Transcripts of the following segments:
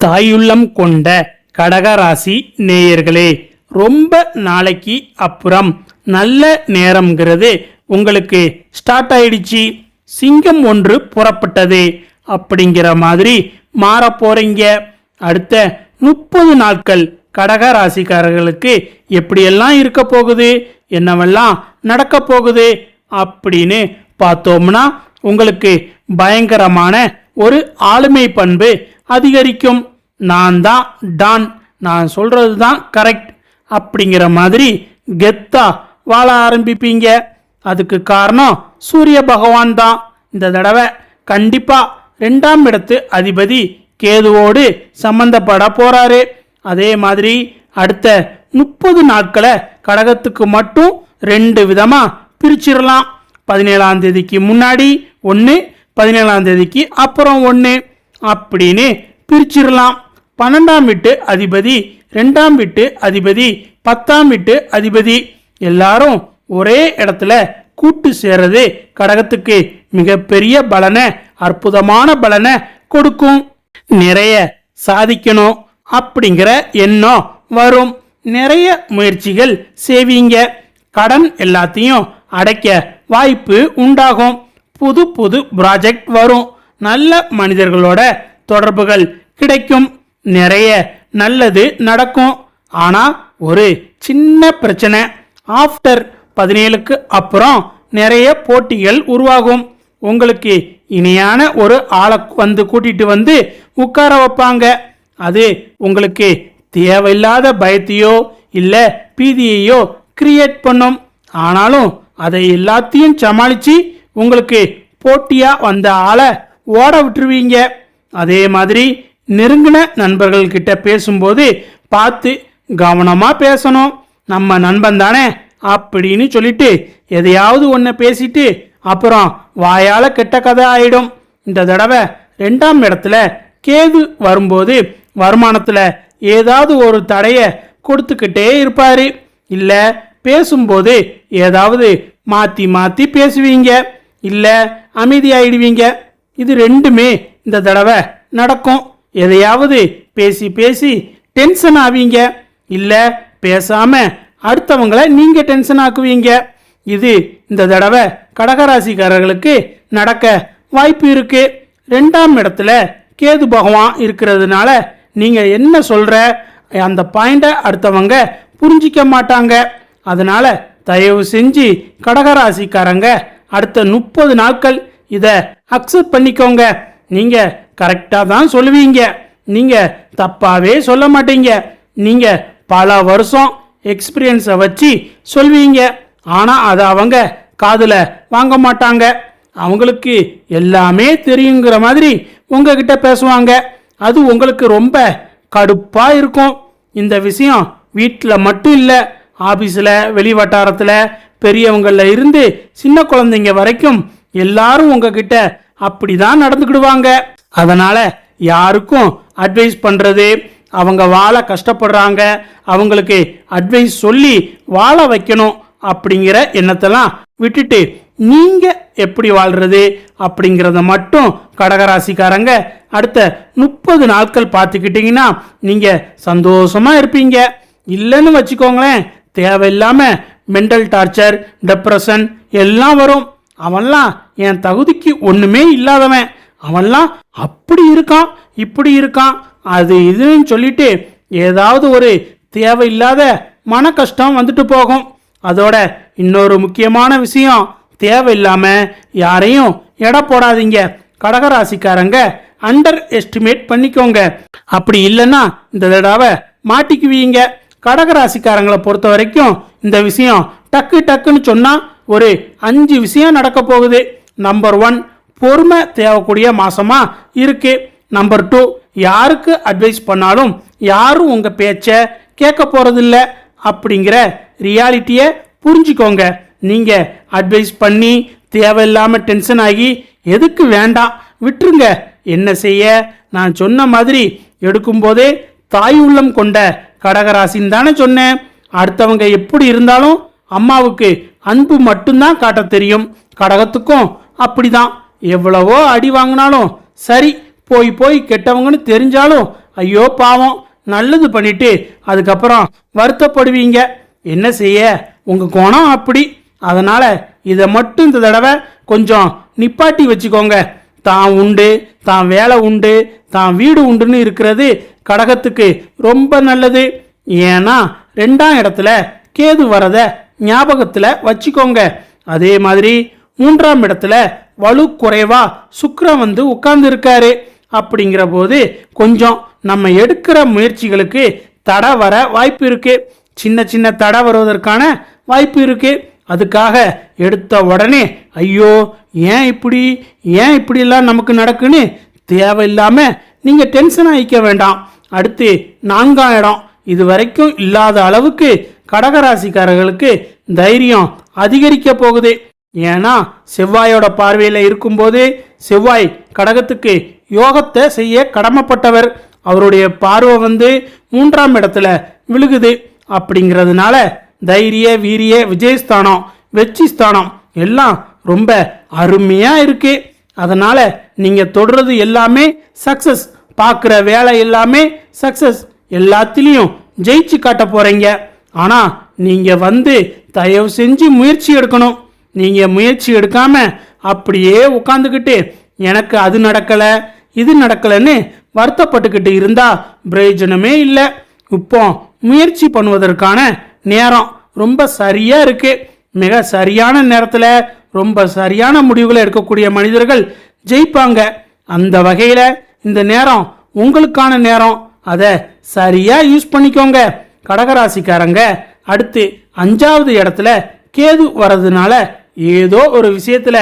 தாயுள்ளம் கொண்ட கடகராசி நேயர்களே, ரொம்ப நாளைக்கு அப்புறம் நல்ல நேரம்ங்கிறது உங்களுக்கு ஸ்டார்ட் ஆயிடுச்சு. சிங்கம் ஒன்று புறப்பட்டது அப்படிங்கிற மாதிரி மாற போறீங்க. அடுத்த 30 நாட்கள் கடகராசிக்காரர்களுக்கு எப்படியெல்லாம் இருக்க போகுது, என்னவெல்லாம் நடக்க போகுது அப்படின்னு பார்த்தோம்னா உங்களுக்கு பயங்கரமான ஒரு ஆளுமை பண்பு அதிகரிக்கும். நான் தான் டான், நான் சொல்றது தான் கரெக்ட் அப்படிங்கிற மாதிரி கெத்தா வாழ ஆரம்பிப்பீங்க. அதுக்கு காரணம் சூரிய பகவான் தான். இந்த தடவை கண்டிப்பா 2ஆம் இடத்து அதிபதி கேதுவோடு சம்பந்தப்பட போறாரு. அதே மாதிரி அடுத்த 30 நாட்களை கடகத்துக்கு மட்டும் 2 விதமா பிரிச்சிடலாம். 17ஆம் தேதிக்கு முன்னாடி ஒன்று, 17ஆம் தேதிக்கு அப்புறம் ஒன்று அப்படின்னு பிரிச்சிடலாம். 12ஆம் வீட்டு அதிபதி, 2ஆம் வீட்டு அதிபதி, 10ஆம் வீட்டு அதிபதி எல்லாரும் ஒரே இடத்துல கூட்டு சேர்றது கடகத்துக்கு மிகப்பெரிய பலனை, அற்புதமான பலனை கொடுக்கும். நிறைய சாதிக்கணும் அப்படிங்கிற எண்ணம் வரும். நிறைய முயற்சிகள் செய்வீங்க. கடன் எல்லாத்தையும் அடைக்க வாய்ப்பு உண்டாகும். புது புது ப்ராஜெக்ட் வரும். நல்ல மனிதர்களோட தொடர்புகள் கிடைக்கும். நிறைய நல்லது நடக்கும். ஆனா ஒரு சின்ன பிரச்சனை, ஆஃப்டர் 17க்கு அப்புறம் நிறைய போட்டிகள் உருவாகும். உங்களுக்கு இணையான ஒரு ஆளை கூட்டிட்டு வந்து உட்கார வைப்பாங்க. அது உங்களுக்கு தேவையில்லாத பயத்தையோ இல்ல பீதியையோ கிரியேட் பண்ணும். ஆனாலும் அதை எல்லாத்தையும் சமாளிச்சு உங்களுக்கு போட்டியா வந்த ஆளை ஓட விட்டுருவீங்க. அதே மாதிரி நெருங்கின நண்பர்கள் கிட்ட பேசும்போது பார்த்து கவனமா பேசணும். நம்ம நண்பன் தானே அப்படின்னு சொல்லிட்டு எதையாவது ஒன்று பேசிட்டு அப்புறம் வாயால கெட்ட கதை ஆயிடும். இந்த தடவை 2ஆம் இடத்துல கேது வரும்போது வருமானத்துல ஏதாவது ஒரு தடைய கொடுத்துக்கிட்டே இருப்பாரு. இல்ல பேசும்போது ஏதாவது மாத்தி மாத்தி பேசுவீங்க, இல்ல அமைதியாயிடுவீங்க. இது ரெண்டுமே இந்த தடவை நடக்கும். எதையாவது பேசி பேசி டென்ஷன் ஆவீங்க, இல்ல பேசாம அடுத்தவங்களை நீங்க டென்ஷன் ஆக்குவீங்க. இது இந்த தடவை கடகராசிக்காரர்களுக்கு நடக்க வாய்ப்பு இருக்கு. 2ஆம் இடத்துல கேது பகவான் இருக்கிறதுனால நீங்க என்ன சொல்ற அந்த பாயிண்ட அடுத்தவங்க புரிஞ்சிக்க மாட்டாங்க. அதனால தயவு செஞ்சு கடகராசிக்காரங்க அடுத்த 30 நாட்கள் இதை அக்செப்ட் பண்ணிக்கோங்க. நீங்க கரெக்டா தான் சொல்லுவீங்க, நீங்க தப்பாவே சொல்ல மாட்டீங்க. நீங்க பல வருஷம் எக்ஸ்பீரியன்ஸை வச்சு சொல்வீங்க. ஆனா அதை அவங்க காதுல வாங்க மாட்டாங்க. அவங்களுக்கு எல்லாமே தெரியுங்கிற மாதிரி உங்ககிட்ட பேசுவாங்க. அது உங்களுக்கு ரொம்ப கடுப்பா இருக்கும். இந்த விஷயம் வீட்டில் மட்டும் இல்லை, ஆபீஸில், வெளி வட்டாரத்தில், பெரியவங்கள இருந்து சின்ன குழந்தைங்க வரைக்கும் எல்லாரும் உங்ககிட்ட அப்படிதான் நடந்துக்கிடுவாங்க. அதனால யாருக்கும் அட்வைஸ் பண்றது, அவங்க வாழ கஷ்டப்படுறாங்க, அவங்களுக்கு அட்வைஸ் சொல்லி வாழ வைக்கணும் அப்படிங்கிற எண்ணத்தெல்லாம் விட்டுட்டு நீங்க எப்படி வாழ்றது அப்படிங்கிறத மட்டும் கடகராசிக்காரங்க அடுத்த 30 நாட்கள் பார்த்துக்கிட்டீங்கன்னா நீங்க சந்தோஷமா இருப்பீங்க. இல்லைன்னு வச்சுக்கோங்களேன், தேவையில்லாம மென்டல் டார்ச்சர், டிப்ரெஷன் எல்லாம் வரும். அவன்லாம் என் தகுதிக்கு ஒண்ணுமே இல்லாதவன், அவன்லாம் அப்படி இருக்கான் இப்படி இருக்கான் அது இதுன்னு சொல்லிட்டு ஏதாவது ஒரு தேவையில்லாத மன கஷ்டம் வந்துட்டு போகும். அதோட இன்னொரு முக்கியமான விஷயம், தேவையில்லாம யாரையும் எடை போடாதீங்க. கடகராசிக்காரங்க அண்டர் எஸ்டிமேட் பண்ணிக்கோங்க. அப்படி இல்லைன்னா இந்த தடவை மாட்டிக்குவீங்க. கடகராசிக்காரங்களை பொறுத்த வரைக்கும் இந்த விஷயம் டக்கு டக்குன்னு சொன்னா ஒரு 5 விஷயம் நடக்க போகுது. நம்பர் 1, பொறுமை தேவைக்கூடிய மாசமா இருக்கு. நம்பர் 2, யாருக்கு அட்வைஸ் பண்ணாலும் யாரும் உங்க பேச்ச கேட்க போறதில்ல அப்படிங்கிற ரியாலிட்டியை புரிஞ்சுக்கோங்க. நீங்க அட்வைஸ் பண்ணி தேவையில்லாம டென்ஷன் ஆகி எதுக்கு வேண்டாம், விட்டுருங்க. என்ன செய்ய, நான் சொன்ன மாதிரி எடுக்கும்போதே தாய் உள்ளம் கொண்ட கடகராசின்னு தானே சொன்னேன். அடுத்தவங்க எப்படி இருந்தாலும் அம்மாவுக்கு அன்பு மட்டும்தான் காட்ட தெரியும். கடகத்துக்கும் அப்படிதான். எவ்வளவோ அடி வாங்கினாலும் சரி, போய் போய் கெட்டவங்கன்னு தெரிஞ்சாலும் ஐயோ பாவம் நல்லது பண்ணிட்டு அதுக்கப்புறம் வருத்தப்படுவீங்க. என்ன செய்ய, உங்க குணம் அப்படி. அதனால இதை மட்டும் இந்த தடவை கொஞ்சம் நிப்பாட்டி வச்சுக்கோங்க. தான் உண்டு, தான் வேலை உண்டு, தான் வீடு உண்டுன்னு இருக்கிறது கடகத்துக்கு ரொம்ப நல்லது. ஏன்னா 2ஆம் இடத்துல கேது வரத ஞாபகத்துல வச்சுக்கோங்க. அதே மாதிரி 3ஆம் இடத்துல வலு குறைவா சுக்கிரன் வந்து உட்கார்ந்து இருக்காரு. அப்படிங்கிற போது கொஞ்சம் நம்ம எடுக்கிற முயற்சிகளுக்கு தடை வர வாய்ப்பு இருக்கு. சின்ன சின்ன தடை வருவதற்கான வாய்ப்பு இருக்கு. அதுக்காக எடுத்த உடனே ஐயோ ஏன் இப்படிலாம் நமக்கு நடக்குன்னு தேவையில்லாம நீங்க டென்ஷன் ஆகிக்க வேண்டாம். அடுத்து 4ஆம் இடம் இது வரைக்கும் இல்லாத அளவுக்கு கடகராசிக்காரர்களுக்கு தைரியம் அதிகரிக்க போகுது. ஏன்னா செவ்வாயோட பார்வையில இருக்கும்போது செவ்வாய் கடகத்துக்கு யோகத்தை செய்ய கடமைப்பட்டவர். அவருடைய பார்வை வந்து 3ஆம் இடத்துல விழுகுது. அப்படிங்கிறதுனால தைரிய வீரிய விஜயஸ்தானம் வெற்றி ஸ்தானம் எல்லாம் ரொம்ப அருமையா இருக்கு. அதனால நீங்க தொடர்றது எல்லாமே சக்சஸ், பார்க்குற வேலை எல்லாமே சக்சஸ், எல்லாத்திலையும் ஜெயிச்சு காட்ட போறீங்க. ஆனா நீங்க வந்து தயவு செஞ்சு முயற்சி எடுக்கணும். நீங்க முயற்சி எடுக்காம அப்படியே உட்காந்துக்கிட்டு எனக்கு அது நடக்கல இது நடக்கலன்னு வருத்தப்பட்டுக்கிட்டு இருந்தா பிரயோஜனமே இல்லை. இப்போ முயற்சி பண்ணுவதற்கான நேரம் ரொம்ப சரியா இருக்கு. மிக சரியான நேரத்துல ரொம்ப சரியான முடிவுகளை எடுக்கக்கூடிய மனிதர்கள் ஜெயிப்பாங்க. அந்த வகையில இந்த நேரம் உங்களுக்கான நேரம். அதை சரியா யூஸ் பண்ணிக்கோங்க கடகராசிக்காரங்க. அடுத்து 5ஆவது இடத்துல கேது வர்றதுனால ஏதோ ஒரு விஷயத்துல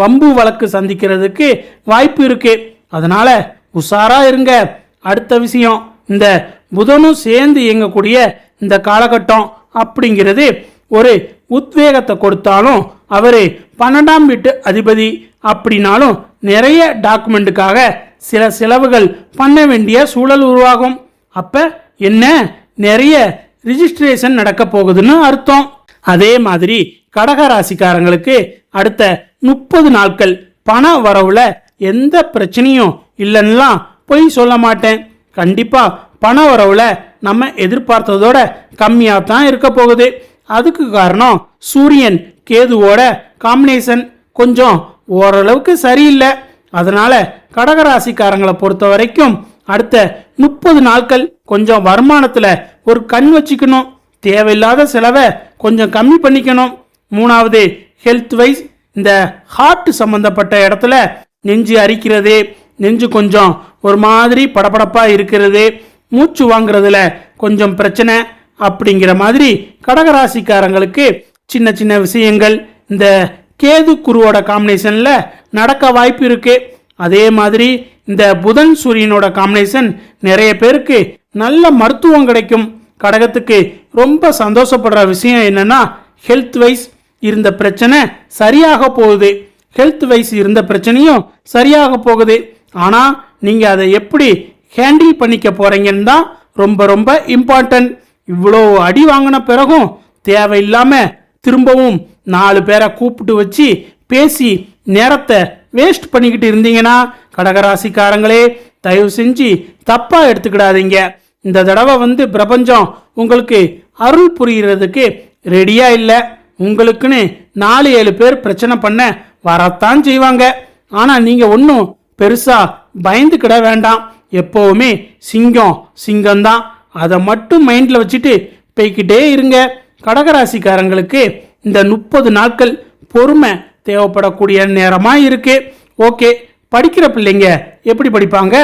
வம்பு வழக்கு சந்திக்கிறதுக்கு வாய்ப்பு இருக்கு. அதனால உஷாரா இருங்க. அடுத்த விஷயம், இந்த புதனும் சேர்ந்து இயங்கக்கூடிய இந்த காலகட்டம் அப்படிங்கிறது ஒரு உத்வேகத்தை கொடுத்தாலும் அவரு 12ஆம் வீட்டு அதிபதி அப்படின்னாலும் நிறைய டாக்குமெண்ட்டுக்காக சில செலவுகள் பண்ண வேண்டிய சூழல் உருவாகும். அப்ப என்ன, நிறைய ரிஜிஸ்ட்ரேஷன் நடக்க போகுதுன்னு அர்த்தம். அதே மாதிரி கடக ராசிக்காரங்களுக்கு அடுத்த 30 நாட்கள் பண வரவுல எந்த பிரச்சனையும் இல்லைன்னா போய் சொல்ல மாட்டேன். கண்டிப்பா பண வரவுல நம்ம எதிர்பார்த்ததோட கம்மியா தான் இருக்க போகுது. அதுக்கு காரணம் சூரியன் கேதுவோட காம்பினேஷன் கொஞ்சம் ஓரளவுக்கு சரியில்லை. அதனால கடகராசிக்காரங்களை பொறுத்த வரைக்கும் அடுத்த 30 நாட்கள் கொஞ்சம் வருமானத்துல ஒரு கண் வச்சுக்கணும். தேவையில்லாத செலவை கொஞ்சம் கம்மி பண்ணிக்கணும். 3வது ஹெல்த் வைஸ், இந்த ஹார்ட் சம்பந்தப்பட்ட இடத்துல நெஞ்சு அரிக்கிறது, நெஞ்சு கொஞ்சம் ஒரு மாதிரி படபடப்பா இருக்கிறது, மூச்சு வாங்குறதுல கொஞ்சம் பிரச்சனை அப்படிங்கிற மாதிரி கடகராசிக்காரங்களுக்கு சின்ன சின்ன விஷயங்கள் இந்த கேது குருவோட காம்பினேஷன்ல நடக்க வாய்ப்பு இருக்கு. அதே மாதிரி இந்த புதன் சூரியனோட காம்பினேஷன் நிறைய பேருக்கு நல்ல மருத்துவம் கிடைக்கும். கடகத்துக்கு ரொம்ப சந்தோஷப்படுற விஷயம் என்னன்னா, ஹெல்த் வைஸ் இருந்த பிரச்சனை சரியாக போகுது. ஹெல்த் வைஸ் இருந்த பிரச்சனையும் சரியாக போகுது. ஆனா நீங்க அதை எப்படி ஹேண்டில் பண்ணிக்க போறீங்கன்னு தான் ரொம்ப ரொம்ப இம்பார்ட்டன்ட். இவ்வளோ அடி வாங்கின பிறகும் தேவையில்லாம திரும்பவும் 4 பேரை கூப்பிட்டு வச்சு பேசி நேரத்தை வேஸ்ட் பண்ணிக்கிட்டு இருந்தீங்கன்னா கடகராசிக்காரங்களே தயவு செஞ்சு தப்பா எடுத்துக்கிடாதீங்க. இந்த தடவை பிரபஞ்சம் உங்களுக்கு அருள் புரிகிறதுக்கு ரெடியா இல்லை. உங்களுக்குன்னு 4-7 பேர் பிரச்சனை பண்ண வரத்தான் செய்வாங்க. ஆனா நீங்க ஒன்றும் பெருசா பயந்துக்கிட வேண்டாம். எப்பவுமே சிங்கம் சிங்கம்தான். அதை மட்டும் மைண்ட்ல வச்சுட்டு போய்கிட்டே இருங்க. கடகராசிக்காரங்களுக்கு இந்த 30 நாட்கள் பொறுமை தேவைப்படக்கூடிய நேரமா இருக்கு. ஓகே, படிக்கிற பிள்ளைங்க எப்படி படிப்பாங்க?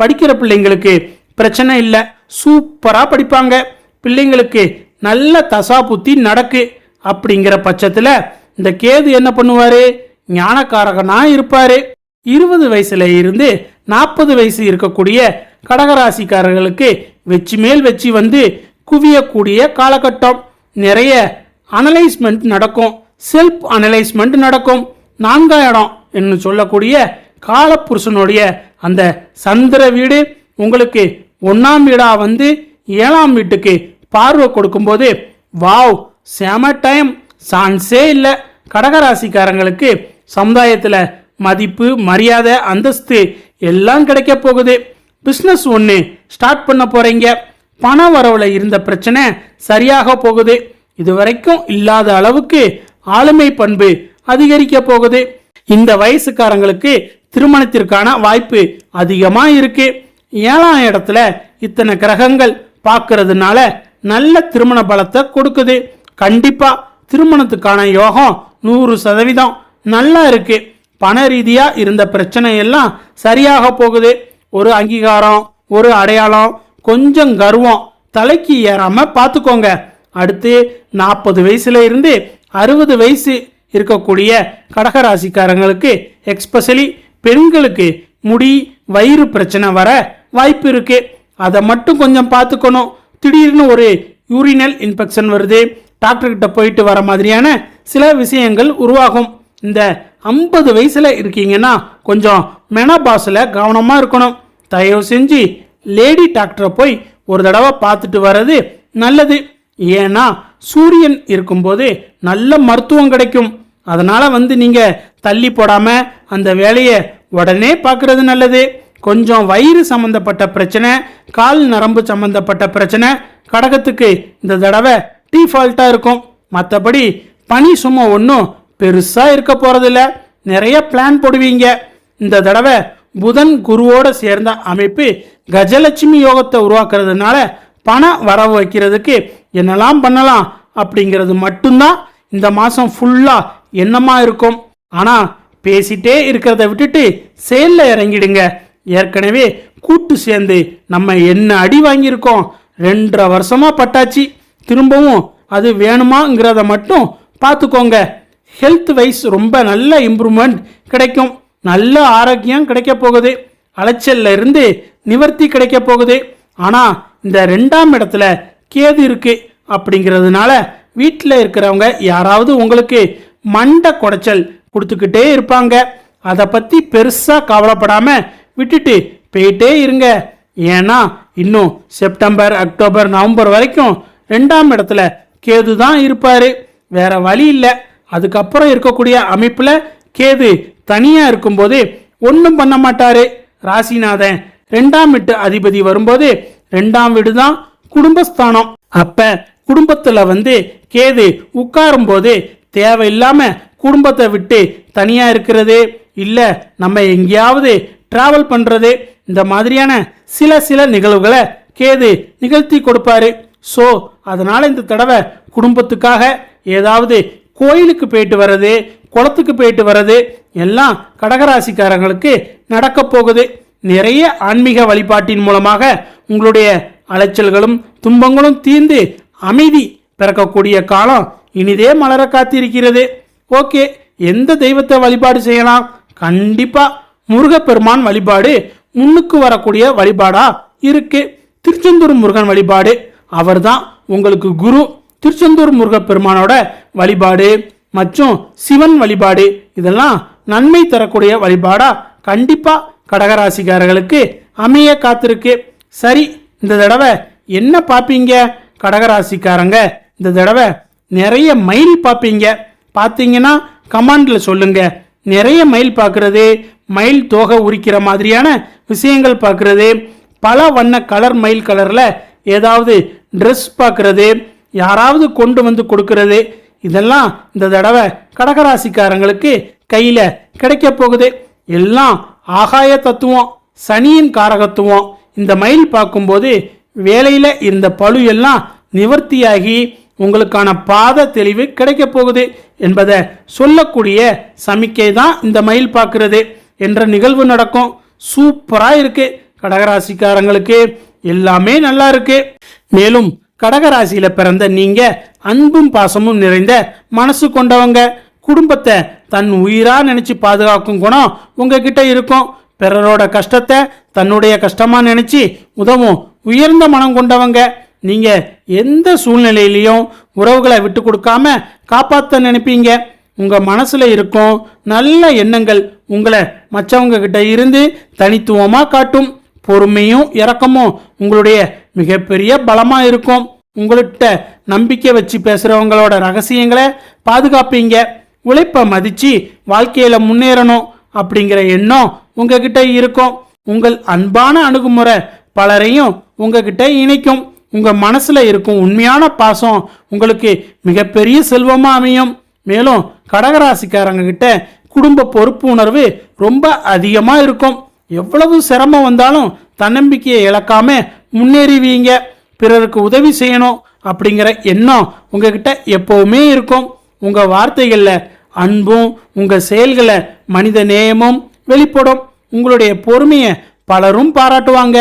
படிக்கிற பிள்ளைங்களுக்கு பிரச்சனை இல்லை, சூப்பரா படிப்பாங்க. பிள்ளைங்களுக்கு நல்ல தசா புத்தி நடக்கு. அப்படிங்கிற பட்சத்துல இந்த கேது என்ன பண்ணுவாரு? ஞானக்காரகனா இருப்பாரு. 20 வயசுல இருந்து 40 வயசு இருக்கக்கூடிய கடகராசிக்காரர்களுக்கு வெற்றி மேல் வெற்றி குவியக்கூடிய காலகட்டம். நிறைய அனலைஸ்மெண்ட் நடக்கும், செல்ஃப் அனலைஸ்மெண்ட் நடக்கும். 4ஆம் இடம் என்று சொல்லக்கூடிய காலப்புருஷனுடைய அந்த சந்திர வீடு உங்களுக்கு 1ஆம் வீடா 7ஆம் வீட்டுக்கு பார்வை கொடுக்கும்போது வாவ், செம டைம், சான்ஸே இல்லை. கடகராசிக்காரங்களுக்கு சமுதாயத்தில் மதிப்பு மரியாதை அந்தஸ்து எல்லாம் கிடைக்க போகுது. பிசினஸ் ஒன்று ஸ்டார்ட் பண்ண போறீங்க. பண வரவுல இருந்த பிரச்சனை சரியாக போகுது. இதுவரைக்கும் இல்லாத அளவுக்கு ஆளுமை பண்பு அதிகரிக்க போகுது. இந்த வயசுக்காரங்களுக்கு திருமணத்திற்கான வாய்ப்பு அதிகமா இருக்கு. 7ஆம் இடத்துல இத்தனை கிரகங்கள் பார்க்கறதுனால நல்ல திருமண பலத்தை கொடுக்குது. கண்டிப்பா திருமணத்துக்கான யோகம் 100% நல்லா இருக்கு. பண ரீதியா இருந்த பிரச்சனை எல்லாம் சரியாக போகுது. ஒரு அங்கீகாரம், ஒரு அடையாளம், கொஞ்சம் கர்வம் தலைக்கு ஏறாம பார்த்துக்கோங்க. அடுத்து 40 வயசுல இருந்து 60 வயசு இருக்கக்கூடிய கடகராசிக்காரங்களுக்கு, எக்ஸ்பெஷலி பெண்களுக்கு முடி வயிறு பிரச்சனை வர வாய்ப்பு இருக்கு. அதை மட்டும் கொஞ்சம் பார்த்துக்கணும். திடீர்னு ஒரு யூரினல் இன்ஃபெக்ஷன் வருது, டாக்டர்கிட்ட போயிட்டு வர மாதிரியான சில விஷயங்கள் உருவாகும். இந்த 50 வயசுல இருக்கீங்கன்னா கொஞ்சம் மெனபாஸில் கவனமா இருக்கணும். தயவு செஞ்சு லேடி டாக்டரை போய் ஒரு தடவை பார்த்துட்டு வர்றது நல்லது. ஏன்னா சூரியன் இருக்கும்போது நல்ல மருத்துவம் கிடைக்கும். அதனால நீங்க தள்ளி போடாம அந்த வேலையை உடனே பார்க்கறது நல்லது. கொஞ்சம் வயிறு சம்பந்தப்பட்ட பிரச்சனை, கால் நரம்பு சம்பந்தப்பட்ட பிரச்சனை கடகத்துக்கு இந்த தடவை டிஃபால்ட்டா இருக்கும். மற்றபடி பனி சும்மா ஒன்றும் பெருசா இருக்க போறதில்ல. நிறைய பிளான் போடுவீங்க. இந்த தடவை புதன் குருவோட சேர்ந்த அமைப்பு கஜலட்சுமி யோகத்தை உருவாக்குறதுனால பண வரவு வைக்கிறதுக்கு என்னெல்லாம் பண்ணலாம் அப்படிங்கிறது மட்டும்தான் இந்த மாசம் ஃபுல்லா என்னமா இருக்கும். ஆனா பேசிட்டே இருக்கிறத விட்டுட்டு செயல்ல இறங்கிடுங்க. ஏற்கனவே கூட்டு சேர்ந்து நம்ம என்ன அடி வாங்கியிருக்கோம். 2.5 வருஷமா பட்டாச்சு. திரும்பவும் அது வேணுமாங்கிறத மட்டும் பார்த்துக்கோங்க. ஹெல்த் வைஸ் ரொம்ப நல்ல இம்ப்ரூவ்மெண்ட் கிடைக்கும். நல்ல ஆரோக்கியம் கிடைக்க போகுது. அலைச்சல்ல இருந்து நிவர்த்தி கிடைக்க போகுது. ஆனா இந்த 2ஆம் இடத்துல கேது இருக்கு அப்படிங்கிறதுனால வீட்டில் இருக்கிறவங்க யாராவது உங்களுக்கு மண்டை குடைச்சல் கொடுத்துக்கிட்டே இருப்பாங்க. அதை பத்தி பெருசா கவலைப்படாம விட்டுட்டு போயிட்டே இருங்க. ஏன்னா இன்னும் செப்டம்பர், அக்டோபர், நவம்பர் வரைக்கும் 2ஆம் இடத்துல கேது தான் இருப்பாரு. வேற வழி இல்லை. அதுக்கப்புறம் இருக்கக்கூடிய அமைப்புல கேது தனியா இருக்கும்போது ஒன்றும் பண்ண மாட்டாரு. ராசிநாதன் 2ஆம் வீட்டு அதிபதி வரும்போது 2ஆம் வீடு தான் குடும்பஸ்தானம். அப்ப குடும்பத்துல கேது உட்காரும் போது தேவையில்லாம குடும்பத்தை விட்டு தனியா இருக்கிறது, இல்ல நம்ம எங்கேயாவது டிராவல் பண்றது, இந்த மாதிரியான சில நிகழ்வுகளை கேது நிகழ்த்தி கொடுப்பாரு. ஸோ அதனால இந்த தடவை குடும்பத்துக்காக ஏதாவது கோயிலுக்கு போயிட்டு வர்றது, குளத்துக்கு போயிட்டு வர்றது எல்லாம் கடகராசிக்காரங்களுக்கு நடக்க போகுது. நிறைய ஆன்மீக வழிபாட்டின் மூலமாக உங்களுடைய அலைச்சல்களும் துன்பங்களும் தீர்ந்து அமைதி பிறக்கக்கூடிய காலம் இனிதே மலர காத்திருக்கிறது. ஓகே, எந்த தெய்வத்தை வழிபாடு செய்யலாம்? கண்டிப்பா முருகப்பெருமான் வழிபாடு முன்னுக்கு வரக்கூடிய வழிபாடா இருக்கு. திருச்செந்தூர் முருகன் வழிபாடு, அவர்தான் உங்களுக்கு குரு. திருச்செந்தூர் முருகப்பெருமானோட வழிபாடு மற்றும் சிவன் வழிபாடு இதெல்லாம் நன்மை தரக்கூடிய வழிபாடா கண்டிப்பா கடகராசிக்காரர்களுக்கு அமைய காத்திருக்கு. சரி, இந்த தடவை என்ன பார்ப்பீங்க கடகராசிக்காரங்க? இந்த தடவை நிறைய மயில் பார்ப்பீங்க. பார்த்தீங்கன்னா கமெண்ட்ல சொல்லுங்க. நிறைய மயில் பார்க்கறது, மயில் தோகை உரிக்கிற மாதிரியான விஷயங்கள் பார்க்கறது, பல வண்ண கலர் மயில் கலர்ல ஏதாவது ட்ரெஸ் பார்க்கறது, யாராவது கொண்டு கொடுக்கறது, இதெல்லாம் இந்த தடவை கடகராசிக்காரங்களுக்கு கையில கிடைக்க போகுது. எல்லாம் ஆகாய தத்துவம், சனியின் காரகத்துவம். இந்த மயில் பார்க்கும்போது வேலையில இருந்த பழு எல்லாம் நிவர்த்தியாகி உங்களுக்கான பாத தெளிவு கிடைக்க போகுது என்பதை சொல்லக்கூடிய சமிக்கை தான் இந்த மயில் பார்க்கிறது என்ற நிகழ்வு நடக்கும். சூப்பரா இருக்கு. கடகராசிக்காரங்களுக்கு எல்லாமே நல்லா இருக்கு. மேலும் கடகராசியில பிறந்த நீங்க அன்பும் பாசமும் நிறைந்த மனசு கொண்டவங்க. குடும்பத்தை தன் உயிரா நினைச்சு பாதுகாக்கும் குணம் உங்ககிட்ட இருக்கும். பிறரோட கஷ்டத்தை தன்னுடைய கஷ்டமா நினைச்சு உதவும் உயர்ந்த மனம் கொண்டவங்க. நீங்க எந்த சூழ்நிலையிலையும் உறவுகளை விட்டு கொடுக்காம காப்பாற்ற நினைப்பீங்க. உங்க மனசுல இருக்கும் நல்ல எண்ணங்கள் உங்களை மற்றவங்க கிட்ட இருந்து தனித்துவமா காட்டும். பொறுமையும் இரக்கமும் உங்களுடைய மிகப்பெரிய பலமா இருக்கும். உங்கள்கிட்ட நம்பிக்கை வச்சு பேசுறவங்களோட ரகசியங்களை பாதுகாப்பீங்க. உழைப்பை மதிச்சு வாழ்க்கையில முன்னேறணும் அப்படிங்கிற எண்ணம் உங்ககிட்ட இருக்கும். உங்கள் அன்பான அணுகுமுறை பலரையும் உங்ககிட்ட இணைக்கும். உங்க மனசுல இருக்கும் உண்மையான பாசம் உங்களுக்கு மிகப்பெரிய செல்வமா அமையும். மேலும் கடகராசிக்காரங்க கிட்ட குடும்ப பொறுப்பு உணர்வு ரொம்ப அதிகமா இருக்கும். எவ்வளவு சிரமம் வந்தாலும் தன்னம்பிக்கையை இழக்காம முன்னேறிவீங்க. பிறருக்கு உதவி செய்யணும் அப்படிங்கிற எண்ணம் உங்ககிட்ட எப்பவுமே இருக்கும். உங்க வார்த்தைகள்ல அன்பும் உங்க செயல்களை மனித நேயமும் வெளிப்படும். உங்களுடைய பொறுமையை பலரும் பாராட்டுவாங்க.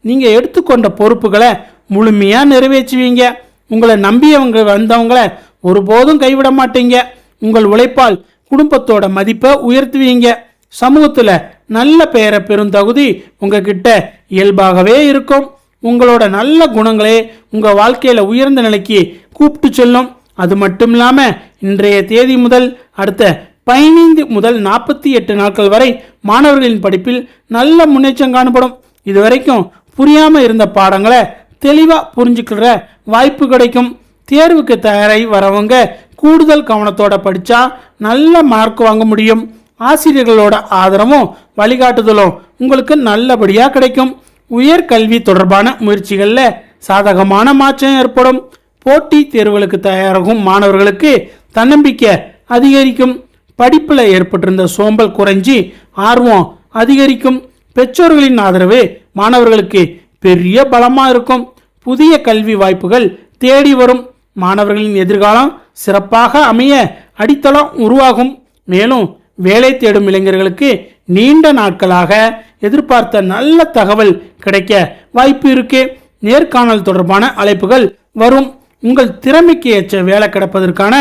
நீங்க எடுத்துக்கொண்ட பொறுப்புகளை முழுமையா நிறைவேற்றுவீங்க. உங்களை நம்பியவங்க வந்தவங்களை ஒருபோதும் கைவிட மாட்டீங்க. உங்கள் உழைப்பால் குடும்பத்தோட மதிப்பை உயர்த்துவீங்க. சமூகத்துல நல்ல பெயரை பெறும் தகுதி உங்ககிட்ட இயல்பாகவே இருக்கும். உங்களோட நல்ல குணங்களே உங்க வாழ்க்கையில உயர்ந்த நிலைக்கு கூப்பிட்டு செல்லும். அது மட்டும் இல்லாம இன்றைய தேதி முதல் அடுத்த 15 முதல் 48 நாட்கள் வரை மாணவர்களின் படிப்பில் நல்ல முன்னேற்றம் காணப்படும். இதுவரைக்கும் புரியாம இருந்த பாடங்களை தெளிவா புரிஞ்சுக்கிற வாய்ப்பு கிடைக்கும். தேர்வுக்கு தயாராகி வரவங்க கூடுதல் கவனத்தோட படிச்சா நல்ல மார்க் வாங்க முடியும். ஆசிரியர்களோட ஆதரவும் வழிகாட்டுதலும் உங்களுக்கு நல்லபடியா கிடைக்கும். உயர்கல்வி தொடர்பான முயற்சிகள்ல சாதகமான மாற்றம் ஏற்படும். போட்டி தேர்வுகளுக்கு தயாராகும் மாணவர்களுக்கு தன்னம்பிக்கை அதிகரிக்கும். படிப்புல ஏற்பட்டிருந்த சோம்பல் குறைஞ்சி ஆர்வம் அதிகரிக்கும். பெற்றோர்களின் ஆதரவு மாணவர்களுக்கு பெரிய பலமா இருக்கும். புதிய கல்வி வாய்ப்புகள் தேடி வரும். மாணவர்களின் எதிர்காலம் சிறப்பாக அமைய அடித்தளம் உருவாகும். மேலும் வேலை தேடும் இளைஞர்களுக்கு நீண்ட நாட்களாக எதிர்பார்த்த நல்ல தகவல் கிடைக்க வாய்ப்பு இருக்கு. நேர்காணல் தொடர்பான அழைப்புகள் வரும். உங்கள் திறமைக்கு ஏற்ற வேலை கிடைப்பதற்கான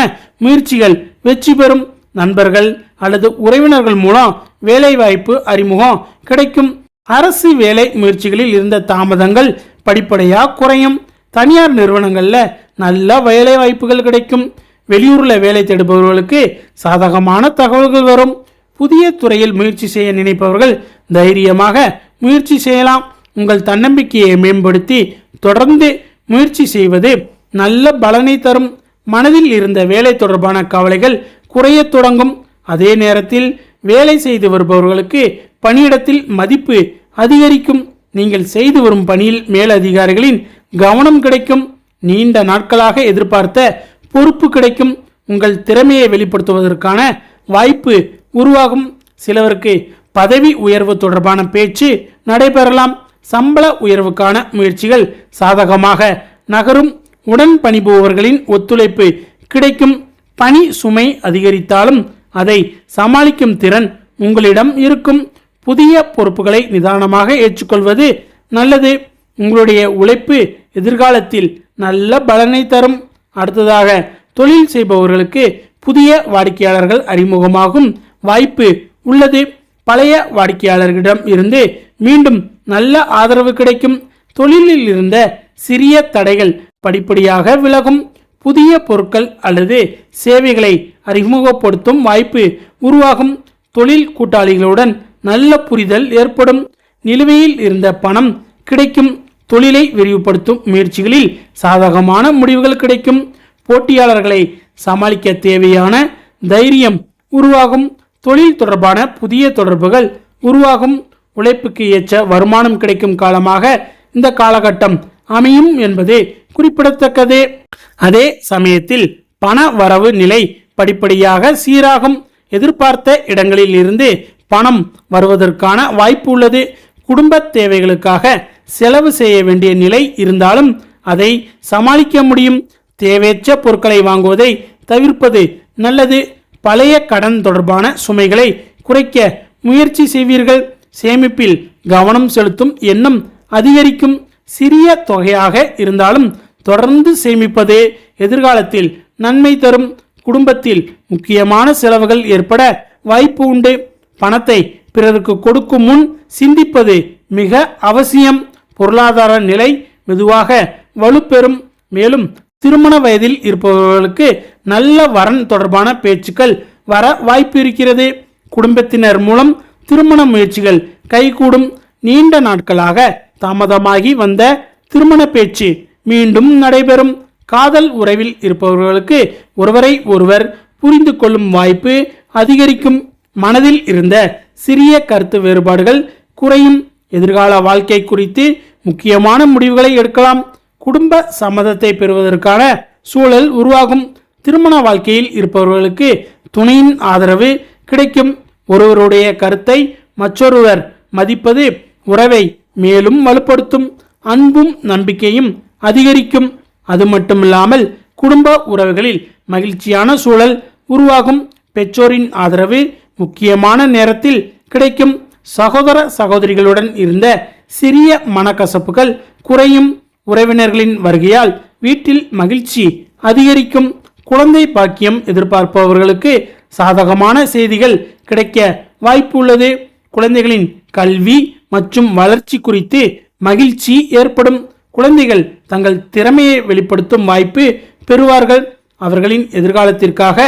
முயற்சிகள் வெற்றி பெறும். நண்பர்கள் அல்லது உறவினர்கள் மூலம் வேலை வாய்ப்பு அறிமுகம் கிடைக்கும். அரசு வேலை முயற்சிகளில் இருந்த தாமதங்கள் படிப்படியா குறையும். தனியார் நிறுவனங்கள்ல நல்ல வேலை வாய்ப்புகள் கிடைக்கும். வெளியூர்ல வேலை தேடுபவர்களுக்கு சாதகமான தகவல்கள் வரும். புதிய துறையில் முயற்சி செய்ய நினைப்பவர்கள் தைரியமாக முயற்சி செய்யலாம். உங்கள் தன்னம்பிக்கையை மேம்படுத்தி தொடர்ந்து முயற்சி செய்வது நல்ல பலனை தரும். மனதில் இருந்த வேலை தொடர்பான கவலைகள் குறைய தொடங்கும். அதே நேரத்தில் வேலை செய்து வருபவர்களுக்கு பணியிடத்தில் மதிப்பு அதிகரிக்கும். நீங்கள் செய்து வரும் பணியில் மேலதிகாரிகளின் கவனம் கிடைக்கும். நீண்ட நாட்களாக எதிர்பார்த்த பொறுப்பு கிடைக்கும். உங்கள் திறமையை வெளிப்படுத்துவதற்கான வாய்ப்பு உருவாகும். சிலருக்கு பதவி உயர்வு தொடர்பான பேச்சு நடைபெறலாம். சம்பள உயர்வுக்கான முயற்சிகள் சாதகமாக நகரும். உடன் பணிபுரிபவர்களின் ஒத்துழைப்பு கிடைக்கும். பணி சுமை அதிகரித்தாலும் அதை சமாளிக்கும் திறன் உங்களிடம் இருக்கும். புதிய பொறுப்புகளை நிதானமாக ஏற்றுக்கொள்வது நல்லது. உங்களுடைய உழைப்பு எதிர்காலத்தில் நல்ல பலனை தரும். அடுத்ததாக தொழில் செய்பவர்களுக்கு புதிய வாடிக்கையாளர்கள் அறிமுகமாகும் வாய்ப்பு உள்ளது. பழைய வாடிக்கையாளர்களிடம் இருந்து மீண்டும் நல்ல ஆதரவு கிடைக்கும். தொழிலில் இருந்த சிறிய தடைகள் படிப்படியாக விலகும். புதிய பொருட்கள் அல்லது சேவைகளை அறிமுகப்படுத்தும் வாய்ப்பு உருவாகும். தொழில் கூட்டாளிகளுடன் நல்ல புரிதல் ஏற்படும். நிலுவையில் இருந்த பணம் கிடைக்கும். தொழிலை விரிவுபடுத்தும் முயற்சிகளில் சாதகமான முடிவுகள் கிடைக்கும். போட்டியாளர்களை சமாளிக்க தேவையான தைரியம் உருவாகும். தொழில் தொடர்பான புதிய தொடர்புகள் உருவாகும். உழைப்புக்கு ஏற்ற வருமானம் கிடைக்கும் காலமாக இந்த காலகட்டம் அமையும் என்பது குறிப்பிடத்தக்கது. அதே சமயத்தில் பண வரவு நிலை படிப்படியாக சீராகும். எதிர்பார்த்த இடங்களில் இருந்து பணம் வருவதற்கான வாய்ப்பு உள்ளது. குடும்ப தேவைகளுக்காக செலவு செய்ய வேண்டிய நிலை இருந்தாலும் அதை சமாளிக்க முடியும். தேவையற்ற பொருட்களை வாங்குவதை தவிர்ப்பது நல்லது. பழைய கடன் தொடர்பான சுமைகளை குறைக்க முயற்சி செய்வீர்கள். சேமிப்பில் கவனம் செலுத்தும் எண்ணம் அதிகரிக்கும். சிறிய தொகையாக இருந்தாலும் தொடர்ந்து சேமிப்பது எதிர்காலத்தில் நன்மை தரும். குடும்பத்தில் முக்கியமான செலவுகள் ஏற்பட வாய்ப்பு உண்டு. பணத்தை பிறருக்கு கொடுக்கும் முன் சிந்திப்பது மிக அவசியம். பொருளாதார நிலை மெதுவாக வலுப்பெறும். மேலும் திருமண வயதில் இருப்பவர்களுக்கு நல்ல வரன் தொடர்பான பேச்சுக்கள் வர வாய்ப்பு இருக்கிறது. குடும்பத்தினர் மூலம் திருமண முயற்சிகள் கைகூடும். நீண்ட நாட்களாக தாமதமாகி வந்த திருமண பேச்சு மீண்டும் நடைபெறும். காதல் உறவில் இருப்பவர்களுக்கு ஒருவரை ஒருவர் புரிந்து கொள்ளும் வாய்ப்பு அதிகரிக்கும். மனதில் இருந்த சிறிய கருத்து வேறுபாடுகள் குறையும். எதிர்கால வாழ்க்கை குறித்து முக்கியமான முடிவுகளை எடுக்கலாம். குடும்ப சம்மதத்தை பெறுவதற்கான சூழல் உருவாகும். திருமண வாழ்க்கையில் இருப்பவர்களுக்கு துணையின் ஆதரவு கிடைக்கும். ஒருவருடைய கருத்தை மற்றொருவர் மதிப்பது உறவை மேலும் வலுப்படுத்தும். அன்பும் நம்பிக்கையும் அதிகரிக்கும். அது மட்டுமில்லாமல் குடும்ப உறவுகளில் மகிழ்ச்சியான சூழல் உருவாகும். பெற்றோரின் ஆதரவு முக்கியமான நேரத்தில் கிடைக்கும். சகோதர சகோதரிகளுடன் இருந்த சிறிய மனக்கசப்புகள் குறையும். உறவினர்களின் வருகையால் வீட்டில் மகிழ்ச்சி அதிகரிக்கும். குழந்தை பாக்கியம் எதிர்பார்ப்பவர்களுக்கு சாதகமான செய்திகள் கிடைக்க வாய்ப்பு உள்ளது. குழந்தைகளின் கல்வி மற்றும் வளர்ச்சி குறித்து மகிழ்ச்சி ஏற்படும். குழந்தைகள் தங்கள் திறமையை வெளிப்படுத்தும் வாய்ப்பு பெறுவார்கள். அவர்களின் எதிர்காலத்திற்காக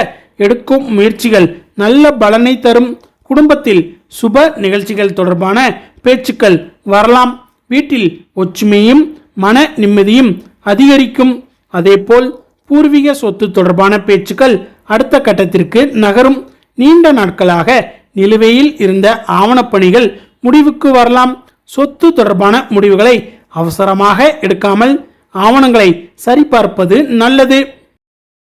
எடுக்கும் முயற்சிகள் நல்ல பலனை தரும். குடும்பத்தில் சுப நிகழ்ச்சிகள் தொடர்பான பேச்சுக்கள் வரலாம். வீட்டில் ஒற்றுமையும் மன நிம்மதியும் அதிகரிக்கும். அதேபோல் பூர்வீக சொத்து தொடர்பான பேச்சுக்கள் அடுத்த கட்டத்திற்கு நகரும். நீண்ட நாட்களாக நிலுவையில் இருந்த ஆவணப்பணிகள் முடிவுக்கு வரலாம். சொத்து தொடர்பான முடிவுகளை அவசரமாக எடுக்காமல் ஆவணங்களை சரிபார்ப்பது நல்லது.